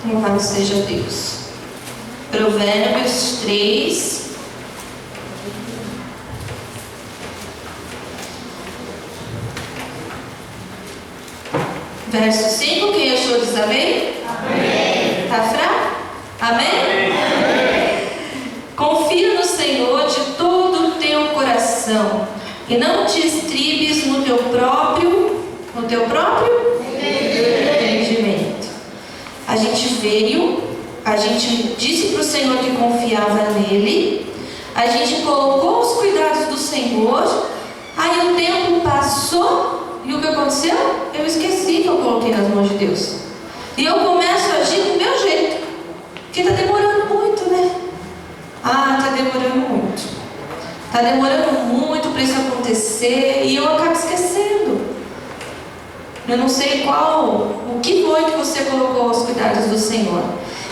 Louvado seja Deus. Provérbios 3. Verso 5. Quem achou diz amém? Amém. Está fraco? Amém? Amém. Confia no Senhor de todo o teu coração e não te estribes no teu próprio entendimento. A gente disse para o Senhor que confiava nele, a gente colocou os cuidados do Senhor, aí o tempo passou e o que aconteceu? Eu esqueci que eu coloquei nas mãos de Deus. E eu começo a agir do meu jeito, porque está demorando muito, né? Está demorando muito. Está demorando muito para isso acontecer e eu acabo esquecendo. Eu não sei o que foi que você colocou aos cuidados do Senhor.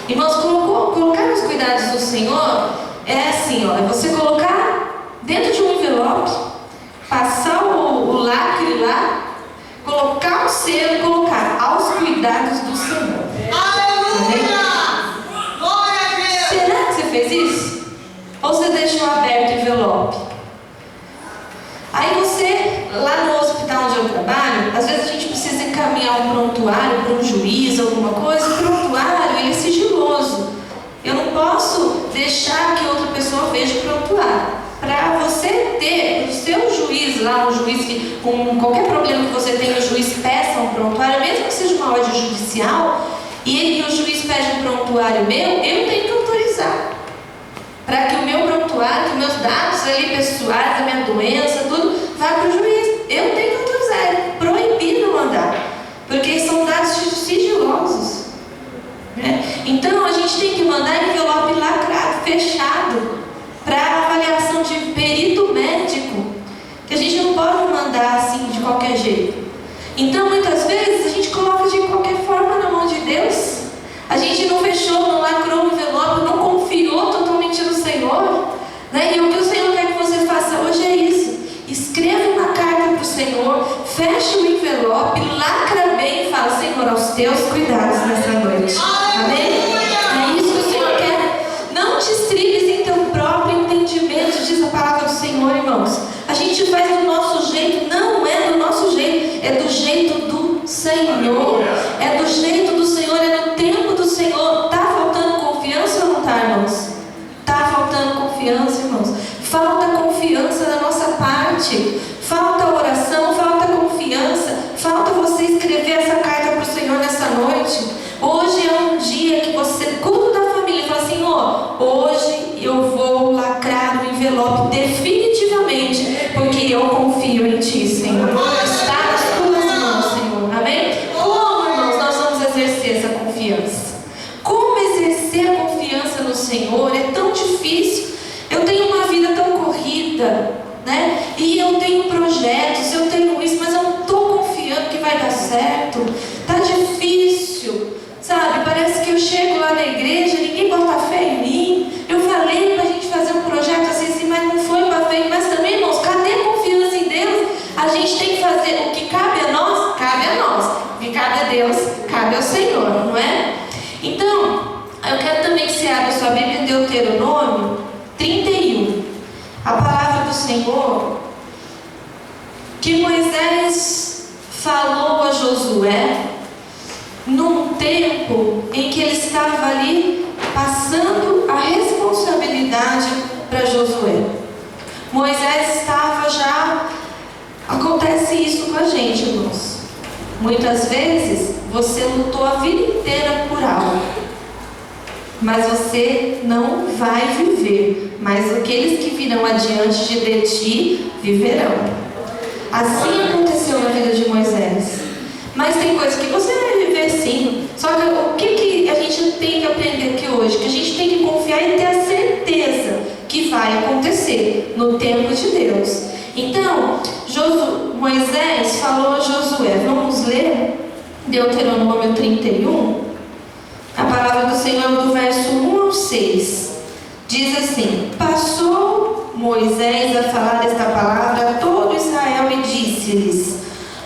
Irmãos, colocar os cuidados do Senhor é assim, é você colocar dentro de um envelope, passar o lacre lá, colocar o selo e colocar aos cuidados do Senhor. Aleluia! Glória a Deus! Será que você fez isso? Ou você deixou aberto o envelope? Aí você, lá no hospital onde eu trabalho, às vezes a gente precisa encaminhar um prontuário para um juiz, alguma coisa. O prontuário, ele é sigiloso. Eu não posso deixar que outra pessoa veja o prontuário. Para você ter o seu juiz lá, um juiz que, com qualquer problema que você tenha, o juiz peça um prontuário, mesmo que seja uma ordem judicial, e o juiz pede um prontuário meu, eu tenho que autorizar. Para que o meu prontuário, que meus dados ali pessoais, da minha doença, tudo, vá para o juiz. Eu tenho que autorizar, é proibido mandar, porque são dados sigilosos, né? Então a gente tem que mandar envelope lacrado, fechado, para avaliação de perito médico, que a gente não pode mandar assim de qualquer jeito. Então muitas vezes a gente coloca de qualquer forma na mão de Deus. A gente não fechou, não lacrou o envelope, não confiou totalmente no Senhor, né? E o que o Senhor quer que você faça hoje é isso. Escreva uma carta para o Senhor, feche o envelope, lacra bem e fala: Senhor, aos teus cuidados nessa noite. Amém? É isso que o Senhor quer. Não te estribes em teu próprio entendimento, diz a palavra do Senhor, irmãos. A gente faz do nosso jeito, não é do nosso jeito, é do jeito do Senhor. É do jeito do Senhor, é no tempo do Senhor. Está faltando confiança ou não está, irmãos? Está faltando confiança, irmãos. Falta confiança da nossa parte. Falta oração, falta confiança. Falta você escrever essa carta para o Senhor nessa noite. Hoje é um dia que você, culto da família, fala: Senhor, hoje eu vou lacrar o envelope definitivamente, porque eu confio em Ti, Senhor. Está nas Tuas mãos, Senhor. Amém? Como, irmãos, nós vamos exercer essa confiança? Como exercer a confiança no Senhor? É tão difícil. Eu tenho uma vida tão corrida, né? E eu tenho projetos, eu tenho isso, mas eu não estou confiando que vai dar certo. Está difícil, sabe? Parece que eu chego lá na igreja, ninguém bota fé em mim. Eu falei para a gente fazer um projeto assim, mas não foi para frente. Mas também, irmãos, cadê a confiança em Deus? A gente tem que fazer o que cabe a nós, cabe a nós. O que cabe a Deus, cabe ao Senhor, não é? Então, eu quero também que você abra sua Bíblia em Deuteronômio 31. A palavra do Senhor que Moisés falou a Josué num tempo em que ele estava ali passando a responsabilidade para Josué. Moisés estava já... Acontece isso com a gente, irmãos. Muitas vezes você lutou a vida inteira por algo, mas você não vai viver, mas aqueles que virão adiante de ti viverão. Assim aconteceu na vida de Moisés. Mas tem coisa que você vai viver sim. Só que o que a gente tem que aprender aqui hoje? Que a gente tem que confiar e ter a certeza que vai acontecer no tempo de Deus. Então, Moisés falou a Josué. Vamos ler Deuteronômio 31. A palavra do Senhor do verso 1 ao 6. Diz assim: Passou Moisés a falar esta palavra a todo Israel e disse-lhes: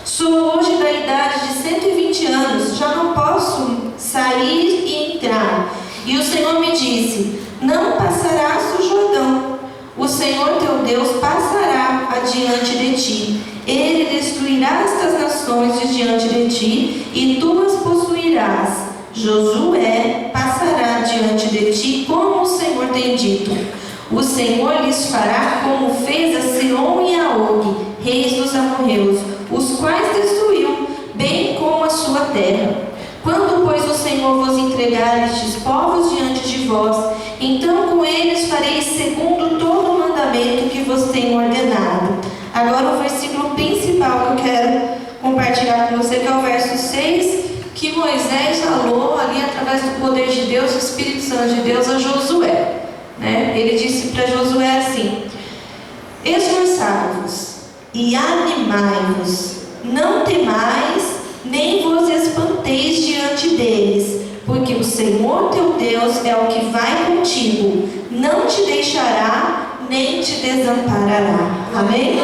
Sou hoje da idade de 120 anos, já não posso sair e entrar mar. E o Senhor me disse: não passarás do Jordão. O Senhor teu Deus passará adiante de ti. Ele destruirá estas nações de diante de ti, e tu as possuirás. Josué passará diante de ti, como o Senhor tem dito. O Senhor lhes fará como fez a Sihon e a Og, reis dos amorreus, os quais destruiu, bem como a sua terra. Quando, pois, o Senhor vos entregar estes povos diante de vós, então com eles fareis segundo todo o mandamento que vos tenho ordenado. Agora o versículo principal que eu quero compartilhar com você, que é o verso 6, que Moisés falou ali através do poder de Deus, do Espírito Santo de Deus, a Josué. Ele disse para Josué assim: esforçai-vos e animai-vos, não temais, nem vos espanteis diante deles, porque o Senhor teu Deus é o que vai contigo, não te deixará, nem te desamparará. Amém?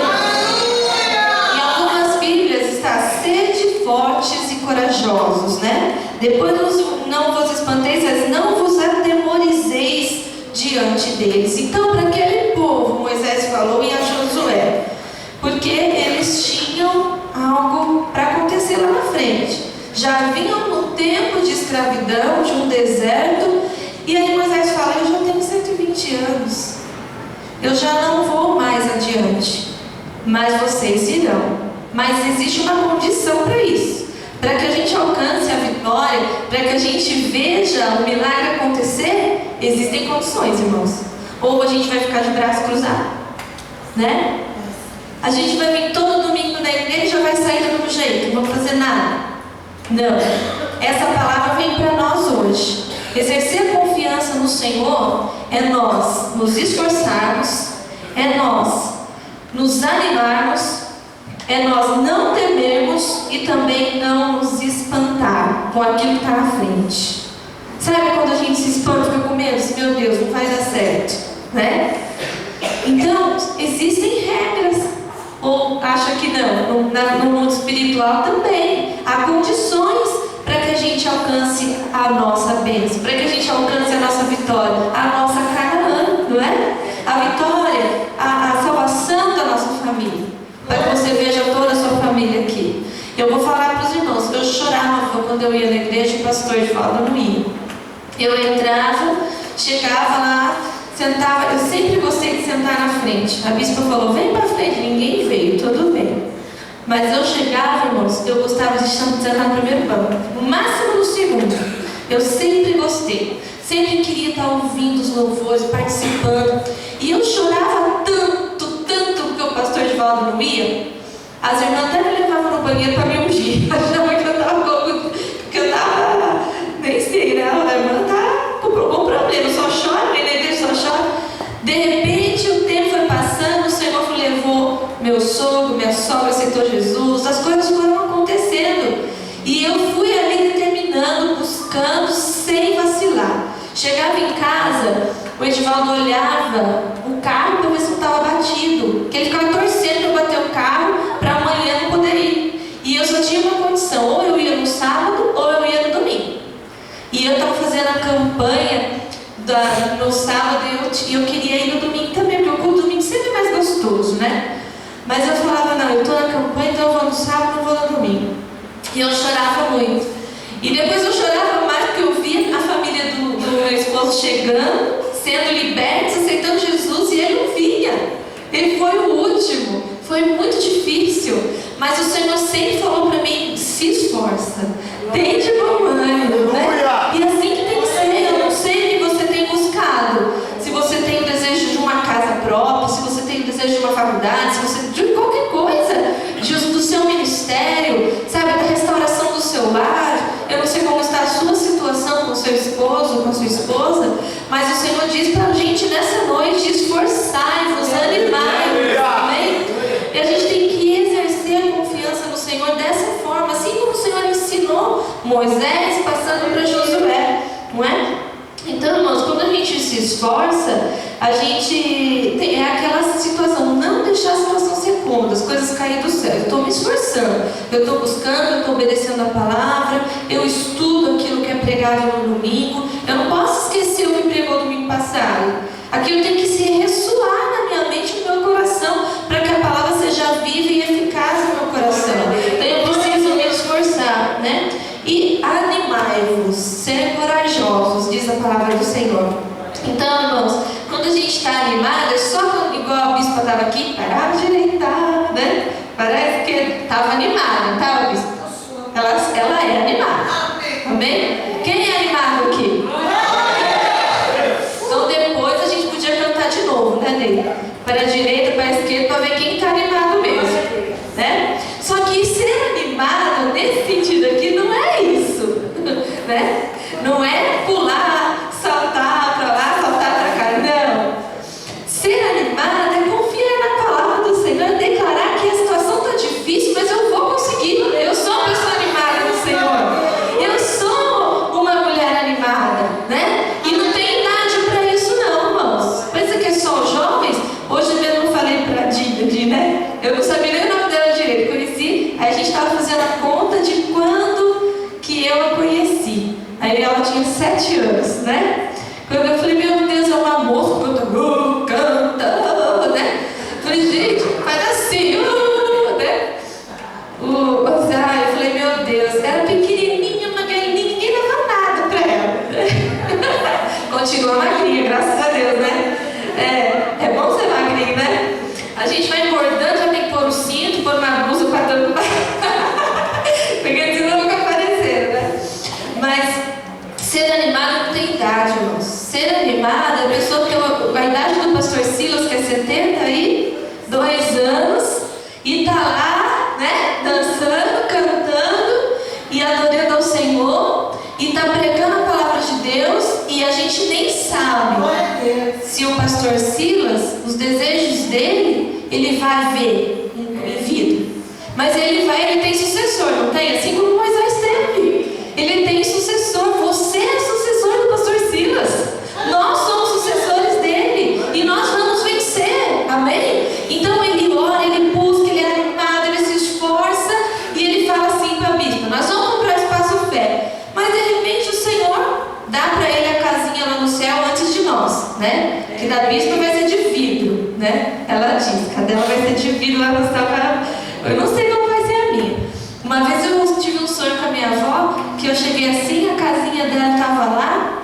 Em algumas Bíblias está: sede fortes e corajosos, Depois não vos espanteis, mas não vos atemorizeis diante deles. Então, para aquele povo, Moisés falou e a Josué, porque eles tinham algo para acontecer lá na frente. Já vinham no tempo de escravidão, de um deserto, e aí Moisés fala: eu já tenho 120 anos, eu já não vou mais adiante, mas vocês irão. Mas existe uma condição para isso. Para que a gente alcance a vitória, para que a gente veja o milagre acontecer, existem condições, irmãos. Ou a gente vai ficar de braço cruzado, A gente vai vir todo domingo na igreja e já vai sair do mesmo jeito, não vamos fazer nada. Não. Essa palavra vem para nós hoje. Exercer a confiança no Senhor é nós nos esforçarmos, é nós nos animarmos, é nós não temermos e também não nos espantar com aquilo que está na frente. Sabe quando a gente se espanta, fica com medo? Meu Deus, não vai dar certo, Então, existem regras. Ou acha que não? No mundo espiritual também há condições para que a gente alcance a nossa bênção, para que a gente alcance a nossa vitória, a nossa Canaã, não é? A vitória, a salvação da nossa família. Para que você veja toda a sua família aqui. Eu vou falar para os irmãos, eu chorava quando eu ia na igreja, o pastor de fala não ia. Eu entrava, chegava lá, sentava, eu sempre gostei de sentar na frente. A bispa falou: vem para frente, ninguém veio, tudo bem. Mas eu chegava, irmãos, eu gostava de sentar no primeiro banco, no máximo no segundo. Eu sempre gostei, sempre queria estar ouvindo os louvores, participando. E eu chorava tanto que o pastor de Valdo não ia. As irmãs até me levavam no banheiro para me ungir. Achava que eu estava, nem sei, a irmã está com algum problema, só chora, vem na igreja, só chora. De repente o tempo foi passando, o Senhor levou meu sogro, minha sogra aceitou Jesus, as coisas foram acontecendo. E eu fui ali determinando, buscando, sem vacilar. Chegava em casa, o Edivaldo olhava o carro para ver se não estava batido, que ele ficava torcendo para eu bater o carro para amanhã não poder ir. E eu só tinha uma condição: ou eu ia no sábado ou eu ia no domingo. E eu estava fazendo a campanha no sábado e eu queria ir no domingo também, porque o culto do domingo sempre é mais gostoso, Mas eu falava: não, eu estou na campanha, então eu vou no sábado, não vou no domingo. E eu chorava muito. E depois eu chorava mais porque eu via a família do meu esposo chegando, sendo libertos, aceitando Jesus, e ele não vinha. Ele foi o último. Foi muito difícil. Mas o Senhor sempre falou para mim: se esforça, tem de bom ânimo, E assim que tem que ser. Eu não sei o que você tem buscado. Se você tem o desejo de uma casa própria, se você tem o desejo de uma faculdade, se você de qualquer coisa, do seu ministério, sabe, da restauração do seu lar. Eu não sei como está a sua situação com o seu esposo, com a sua esposa, mas o Senhor diz para a gente nessa noite: esforçai-vos, animai-vos, amém? E a gente tem que exercer a confiança no Senhor dessa forma, assim como o Senhor ensinou Moisés, passando para Josué, não é? Então, irmãos, quando a gente se esforça, a gente é aquela situação, não deixar a situação ser cômoda, as coisas caírem do céu. Eu estou me esforçando, eu estou buscando, eu estou obedecendo a palavra, eu estudo aquilo que é pregado pregado no domingo. Eu não posso esquecer o que pregou domingo passado. Aquilo tem que se ressoar na minha mente e no meu coração, para que a palavra seja viva e eficaz no meu coração. Então eu preciso me esforçar, né? E animai-vos, serem corajosos, diz a palavra do Senhor. Então, irmãos, quando a gente está animado, é só quando, igual a bispa estava aqui, parava de deitar, né? Parece que estava animada, tá, bispa? Ela é animada. Amém? Quem é animado aqui? Então depois a gente podia cantar de novo, né, Ney? Para a direita, para a esquerda, para ver quem está animado mesmo, né? Só que ser animado nesse sentido aqui não é isso, né? Não é pular, saltar para lá, saltar para cá, não. Ser animado é confiar na palavra do Senhor, declarar que a situação está difícil, mas eu vou conseguir. Eu sou uma pessoa animada no Senhor. Eu sou uma mulher animada, né? E não tem idade para isso não, irmãos. Pensa que é só os jovens? Hoje mesmo eu falei para a Didi, né? Eu não sabia nem o nome dela direito, conheci. Aí a gente estava fazendo a conta de quando que eu a conheci. Aí ela tinha 7 anos, né? Quando eu falei, meu Deus, é um amor, canta, né? Falei, gente, faz assim, né? Eu falei, meu Deus, era pequenininha, magrinha, ninguém dava nada pra ela. Continua magrinha, graças a Deus, né? É bom ser magrinha, né? A gente vai engordando, já tem que pôr o cinto, pôr uma blusa para tampar. Porque senão fica aparecendo, né? Mas ser animado não tem idade, irmãos. Ser animado, a pessoa tem a idade do pastor Silas, que é 72 anos, e tá lá, né, dançando, cantando e adorando ao Senhor, e tá pregando a palavra de Deus, e a gente nem sabe se o pastor Silas, os desejos dele, ele vai ver em vida. Mas ele tem sucessor, não tem? Assim como Moisés teve. Ele tem sucessor. Você é sucessor do pastor Silas. Nós somos sucessores dele. E nós vamos vencer. Amém? Então ele ora, ele busca, ele é animado, ele se esforça. E ele fala assim para a bispa: nós vamos comprar espaço fé. Mas de repente o Senhor dá para ele a casinha lá no céu antes de nós, né? Que da bispa vai ser de vidro, né? Ela diz, cadê ela vai ser de vidro lá no céu? Eu não sei como vai ser a minha. Uma vez eu tive um sonho com a minha avó, que eu cheguei assim, a casinha dela estava lá,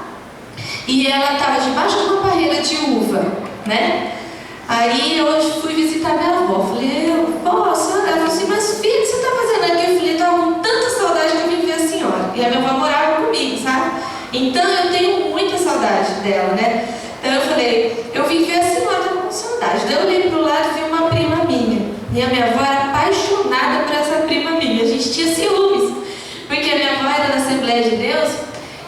e ela estava debaixo de uma parreira de uva, né? Aí eu fui visitar minha avó. Falei, vó, a senhora? Ela falou assim, mas filha, o que você está fazendo aqui? Eu falei, eu estava com tanta saudade que eu vim ver a senhora. E a minha avó morava comigo, sabe? Então eu tenho muita saudade dela, né? Então eu falei, eu vim ver a senhora, estava com saudade. Daí eu olhei para o lado e vi uma prima minha. E a minha avó era apaixonada por essa prima minha. A gente tinha ciúmes, porque a minha avó era da Assembleia de Deus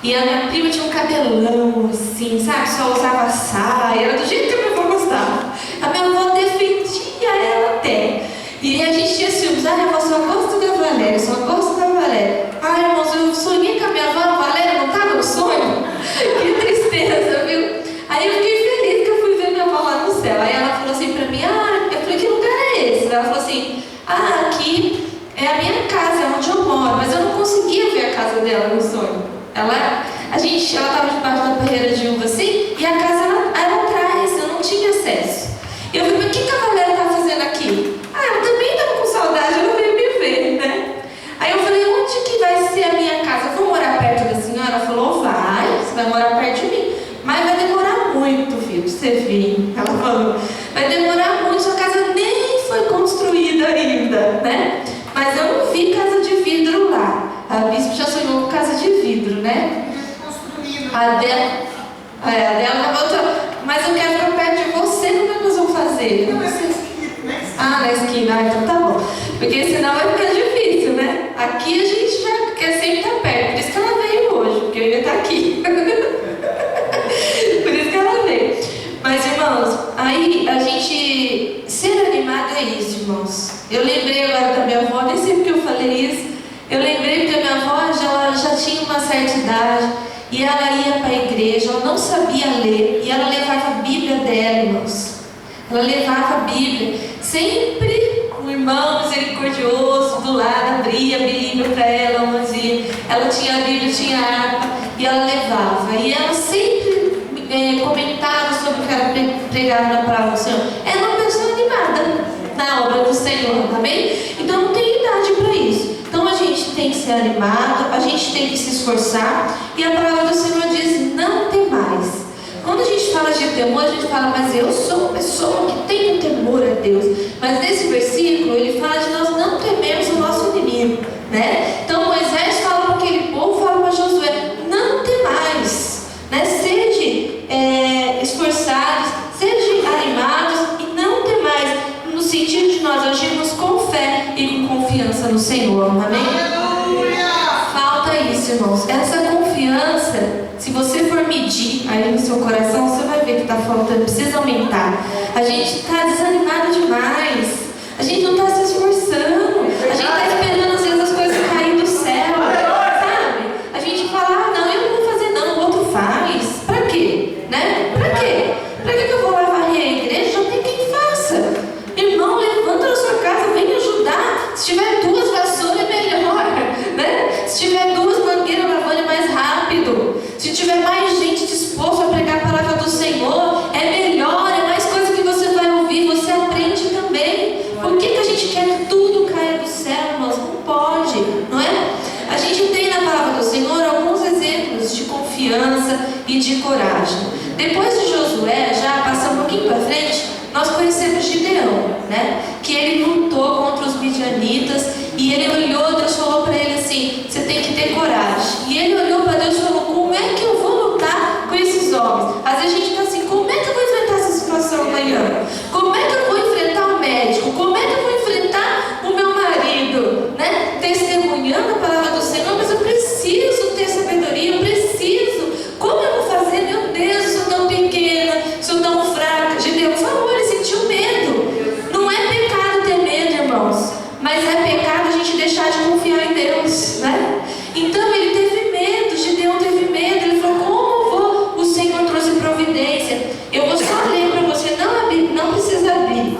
e a minha prima tinha um cabelão assim, sabe? Só usava saia, era do jeito que a minha avó gostava. A minha avó defendia ela até. E a gente tinha ciúmes. Ai, a avó só gosta da Valéria, só gosta da Valéria. Ai, irmãos, eu sonhei com a minha avó, a Valéria não estava no sonho? Que tristeza, viu? Aí eu fiquei feliz que eu fui ver minha avó lá no céu. Aí ela falou assim pra mim, eu falei, que lugar é esse? Ela falou assim, aqui é a minha casa, é onde eu moro. Mas eu não conseguia ver a casa dela no sonho. Ela estava debaixo da parreira de uva assim, e a casa era atrás, eu não tinha acesso. E eu falei, mas o que a Valéria está fazendo aqui? Ela também estava com saudade, ela veio me ver, né? Aí eu falei, onde que vai ser a minha casa? Eu vou morar perto da senhora? Ela falou, você vai morar perto de mim. Mas vai demorar muito, filho, pra você vir. Ela falou, vai demorar muito, sua casa nem foi construída ainda, né? Mas eu não vi casa de vidro lá. A bispo já sonhou com casa de vidro, né? A dela estava outra. Mas eu quero ficar perto de você, como é que nós vamos fazer? Na esquina, então tá bom. Porque senão vai ficar difícil, né? Aqui a gente já quer sempre estar perto. Por isso que ela veio hoje, porque eu ainda está aqui. Por isso que ela veio. Mas, irmãos, aí a gente ser animado é isso, irmãos. Eu lembrei agora da minha avó, nem sei porque eu falei isso. Eu lembrei porque a minha avó já tinha uma certa idade e ela ia para a igreja, ela não sabia ler e ela levava a Bíblia dela, irmãos. Ela levava a Bíblia, sempre um irmão misericordioso do lado, abria a Bíblia para ela onde ela tinha a Bíblia, tinha a harpa, e ela levava. E ela sempre comentava sobre o que ela pregava na palavra do Senhor. Era uma pessoa animada na obra do Senhor, amém? Então não tem idade para isso. Então a gente tem que ser animado, a gente tem que se esforçar, e a palavra do Senhor diz: não temais. Quando a gente fala de temor, a gente fala, mas eu sou uma pessoa que tem temor a Deus. Mas nesse versículo ele fala de nós não tememos o nosso inimigo, né? Então Moisés fala para aquele povo, fala para Josué: não temais, né? Sede esforçados, sede animados e não temais, no sentido de nós agirmos com fé e com confiança no Senhor, amém? Aleluia! Falta isso, irmãos. Essa confiança, se você for medir aí no seu coração, você vai ver que está faltando, precisa aumentar. A gente está desanimado demais, a gente não está se esforçando, a gente está esperando às vezes as coisas caírem do céu, sabe? A gente fala: não, eu não vou fazer não, o outro faz. Pra quê? Né? Pra quê? Pra que eu vou lá varrer a igreja? Já tem quem faça. Irmão, levanta na sua casa, vem ajudar. Se tiver 2 vassouras é melhor, né? Se tiver 2 mangueiras lavando é mais rápido. Se tiver mais gente disposta a pregar a palavra do Senhor, é melhor, é mais coisa que você vai ouvir, você aprende também. Por que a gente quer que tudo caia do céu, irmãos? Não pode, não é? A gente tem na palavra do Senhor alguns exemplos de confiança e de coragem. Depois de Josué, já passando um pouquinho para frente, nós conhecemos Gideão, né? Que ele lutou contra os midianitas e ele olhou, Deus falou para ele assim: você tem que ter coragem. E ele olhou para Deus e falou: como é que eu vou lutar com esses homens? Às vezes a gente está assim: como é que eu vou enfrentar essa situação amanhã? Como é que eu vou enfrentar o médico? Como é que eu vou enfrentar o meu marido? Né? Testemunhando a palavra do Senhor, mas eu preciso ter sabedoria, eu preciso. Como eu vou fazer? Meu Deus, eu sou tão pequena, sou tão fraca. Gideão falou, ele sentiu medo. Não é pecado ter medo, irmãos, mas é pecado a gente deixar de confiar em Deus, né? Então ele teve medo, Gideão teve medo. Ele falou: como eu vou? O Senhor trouxe providência. Eu vou só ler para você, não precisa abrir.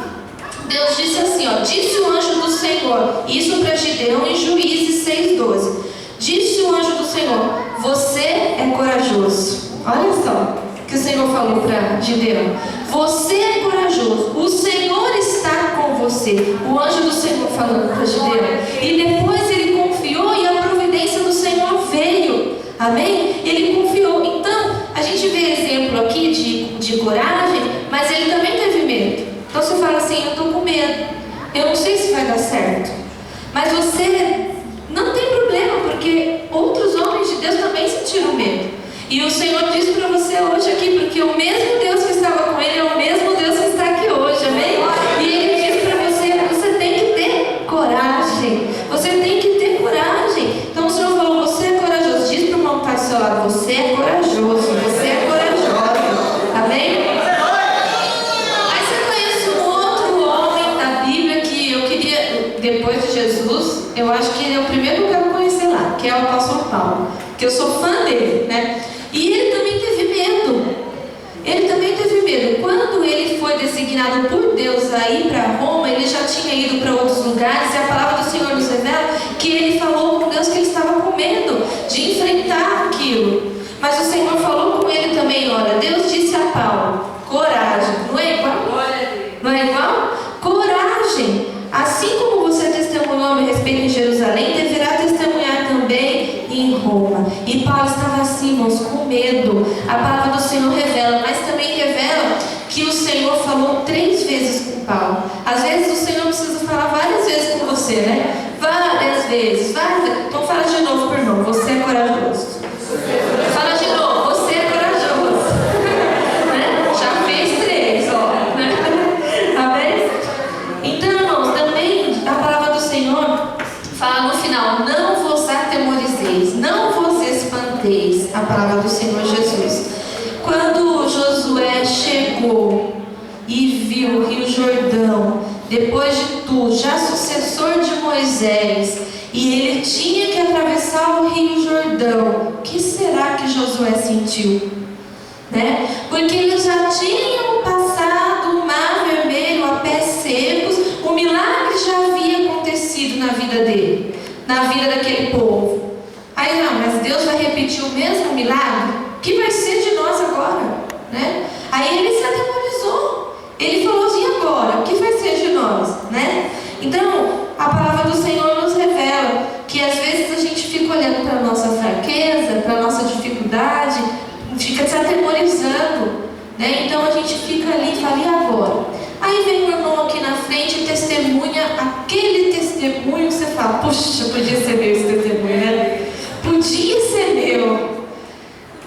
Deus disse assim, ó: disse o anjo do Senhor, isso para Gideão em Juízes 6:12. Disse o anjo do Senhor: você é corajoso. Olha só o que o Senhor falou para Gideão: você é corajoso, o Senhor está com você. O anjo do Senhor falando para Gideão. E depois ele confiou e a providência do Senhor veio. Amém? Ele confiou. Então a gente vê exemplo aqui de coragem, mas ele também teve medo. Então você fala assim: eu estou com medo, eu não sei se vai dar certo. Mas você não tem problema, porque outros homens de Deus também sentiram medo. E o Senhor disse para você hoje aqui, porque o mesmo Deus que estava com ele é o mesmo Deus que está aqui hoje, amém? E ele disse para você: você tem que ter coragem, você tem que ter coragem. Então o Senhor falou: você é corajoso. Diz para o irmão que está do seu lado: você é corajoso, você é corajosa, amém? Aí você conhece um outro homem da Bíblia que eu queria, depois de Jesus, eu acho que ele é o primeiro lugar que eu conhecer lá, que é o apóstolo Paulo, que eu sou fã dele, né? E ele também teve medo. Ele também teve medo. Quando ele foi designado por Deus a ir para Roma, ele já tinha ido para outros lugares, e a palavra do Senhor nos revela que ele falou com Deus que ele estava com medo de enfrentar aquilo. Mas o Senhor falou com ele também: olha, Deus disse a Paulo: coragem. Não é igual? Não é igual? Coragem. Assim como você testemunhou a meu respeito em Jerusalém, deverá testemunhar também em Roma. E Paulo estava assim, irmãos, com medo. A palavra do Senhor revela, mas também revela que o Senhor falou 3 vezes com Paulo. Às vezes o Senhor precisa falar várias vezes com você, né? Várias vezes, várias vezes. Então fala de novo para o irmão: você é corajoso. Fala de novo: você é corajoso. Né? Já fez 3, ó. Né? Amém? Então, irmãos, também a palavra do Senhor fala no final: não vos atemorizeis, não vos espanteis. A palavra do Senhor Jesus. Quando Josué chegou e viu o Rio Jordão, depois de tudo, já sucessor de Moisés, e ele tinha que atravessar o Rio Jordão, o que será que Josué sentiu? Né? Porque eles já tinham passado o Mar Vermelho a pés secos, o milagre já na vida daquele povo. Aí não, mas Deus vai repetir o mesmo milagre? O que vai ser de nós agora? Né? Aí ele se atemorizou. Ele falou assim, agora, o que vai ser de nós? Né? Então, a palavra do Senhor nos revela que às vezes a gente fica olhando para a nossa fraqueza, para a nossa dificuldade, fica se atemorizando. Né? Então a gente fica ali e fala, e agora? Aí vem o irmão aqui na frente e testemunha aquele testemunho que você fala, puxa, podia ser meu esse testemunho, né? Podia ser meu.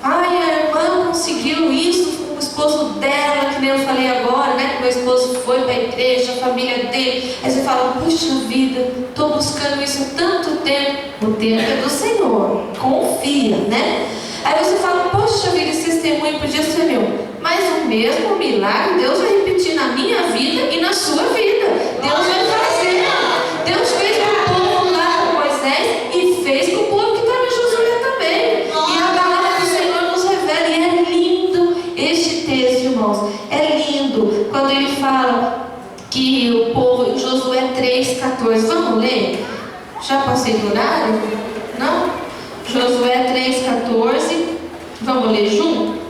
Ai, a irmã conseguiu isso com o esposo dela, que nem eu falei agora, né? Que meu esposo foi para a igreja, a família dele. Aí você fala, puxa vida, estou buscando isso há tanto tempo. O tempo é do Senhor, confia, né? Aí você fala, poxa vida, esse testemunho podia ser meu. Mas o mesmo milagre Deus vai repetir na minha vida e na sua vida. Deus vai fazer. Deus fez com o povo lá com Moisés e fez com o povo que estava em Josué também. E a palavra do Senhor nos revela. E é lindo este texto, irmãos. É lindo quando ele fala que o povo, em Josué 3,14. Vamos ler? Já passei do horário? Não? Josué 3,14. Vamos ler junto?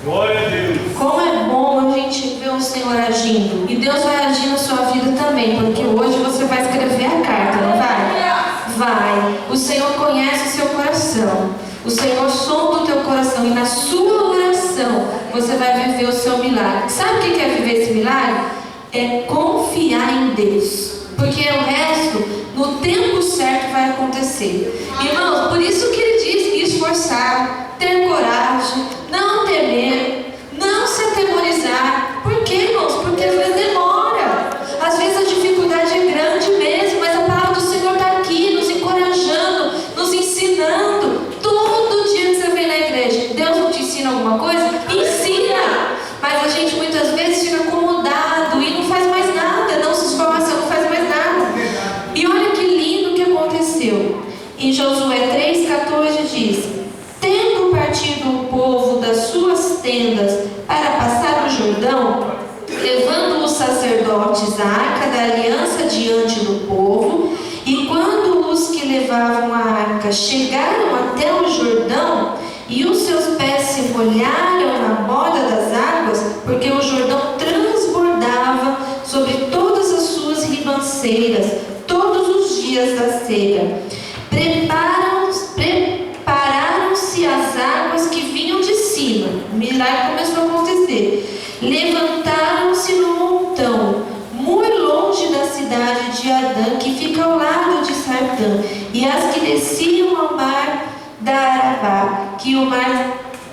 Glória a Deus. Como é bom a gente ver o Senhor agindo. E Deus vai agir na sua vida também, porque hoje você vai escrever a carta, não vai? Vai. O Senhor conhece o seu coração. O Senhor sonda o teu coração. E na sua oração você vai viver o seu milagre. Sabe o que é viver esse milagre? É confiar em Deus. Porque o resto, no tempo certo, vai acontecer. Irmãos, por isso que ele diz esforçar, ter coragem, não temer, não se atemorizar. Por quê, irmãos? Porque às vezes demora. Às vezes a dificuldade é grande mesmo, mas a palavra do Senhor está aqui, nos encorajando, nos ensinando. Todo dia que você vem na igreja, Deus não te ensina alguma coisa? Ensina! Mas a gente muitas vezes fica acomodado e não faz mais nada, não se esforça, não faz mais nada. E olha que lindo que aconteceu. Em Josué 3,14 diz: tendo partido o povo das suas tendas para passar o Jordão, levando os sacerdotes a arca da aliança diante do povo, e quando os que levavam a arca chegaram até o Jordão, e os seus pés se molharam na borda das águas, porque o Jordão transbordava sobre todas as suas ribanceiras, todos os dias da seca. Prepararam-se as águas que vinham de cima. O milagre começou a acontecer. Levantaram-se no montão, muito longe da cidade de Adã, que fica ao lado de Sardã, e as que desciam ao mar da Arabá,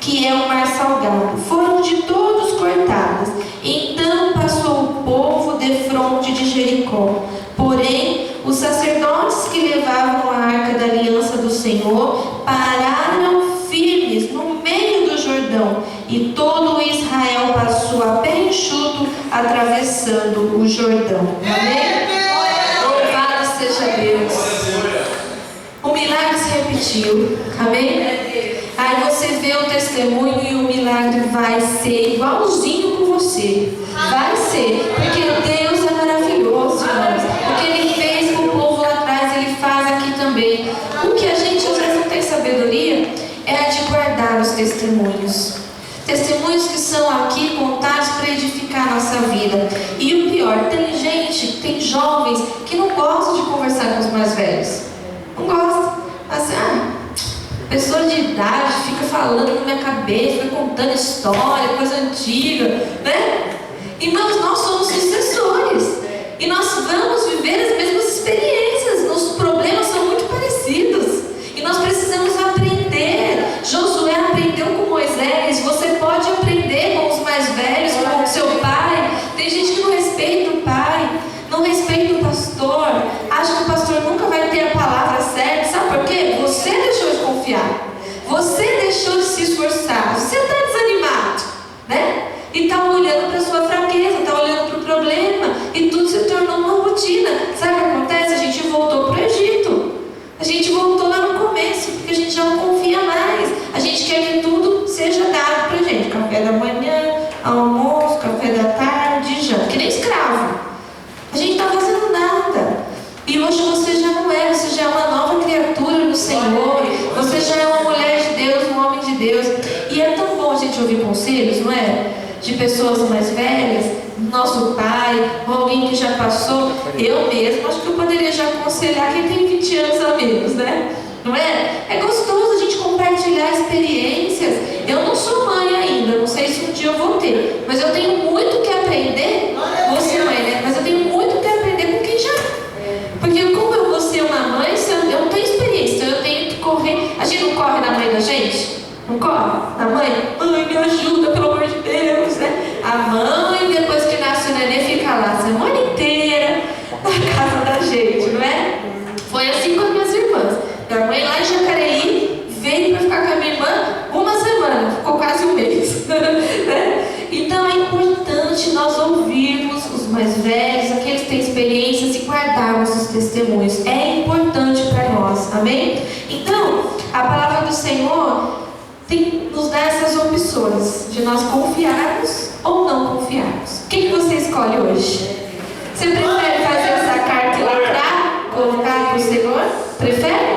que é o mar salgado, foram de todos cortadas. Então passou o povo defronte de Jericó. Porém, os sacerdotes que levavam a arca da aliança do Senhor pararam firmes no meio do Jordão, e todo Israel passou a pé enxuto, atravessando o Jordão. Amém? Louvado seja Deus. O milagre se repetiu. Amém? Aí você vê o testemunho e o milagre vai ser igualzinho com você. Vai ser, porque Deus é maravilhoso, irmãos. O que Ele fez com o povo lá atrás, Ele faz aqui também. O que a gente às vezes não tem sabedoria é a de guardar os testemunhos. Testemunhos que são aqui contados para edificar a nossa vida. E o pior, tem gente, tem jovens que não gostam de conversar com os mais velhos. Não gostam. Assim, pessoa de idade fica falando na minha cabeça, fica contando história, coisa antiga, né? Irmãos, nós somos sucessores e nós vamos viver as mesmas experiências. Nossos problemas são muito parecidos e nós precisamos aprender. Josué aprendeu com Moisés. Você pode aprender com os mais velhos, com o seu pai. Tem gente que não respeita o pai, não respeita o pastor, acha que o pastor nunca vai ter a palavra certa. Sabe por quê? Você deixou de confiar, você deixou de se esforçar, você está desanimado, né? E está olhando para a sua fraqueza, está olhando para o problema, e tudo se tornou uma rotina. Sabe o que acontece? A gente voltou para o Egito, a gente voltou lá no começo, porque a gente já não confia mais. A gente quer que tudo seja dado para a gente: café da manhã, almoço, café da tarde, janta, que nem escravo. A gente não está fazendo nada. de pessoas mais velhas, nosso pai, ou alguém que já passou. Eu mesmo acho que eu poderia já aconselhar quem tem 20 anos a menos, né? Não é? É gostoso a gente compartilhar experiências. Eu não sou mãe ainda, não sei se um dia eu vou ter, mas eu tenho muito que aprender. Você mãe, né? Mas eu tenho muito que aprender com quem já. Porque como eu vou ser uma mãe, eu não tenho experiência, então eu tenho que correr. A gente não corre na mãe da gente? Não corre? Na mãe? Mãe, me ajuda, pelo amor de Deus, né? A mãe, depois que nasce o neném, fica lá a semana inteira na casa da gente, não é? Foi assim com as minhas irmãs. Minha mãe lá em Jacareí veio para ficar com a minha irmã uma semana, ficou quase um mês. Né? Então é importante nós ouvirmos os mais velhos, aqueles que têm experiências, e guardarmos os testemunhos. É importante para nós, amém? Então, a palavra do Senhor nos dá essas opções de nós confiarmos ou não confiarmos. O que você escolhe hoje? Você prefere fazer essa carta e lacrar, colocar para o Senhor? Prefere?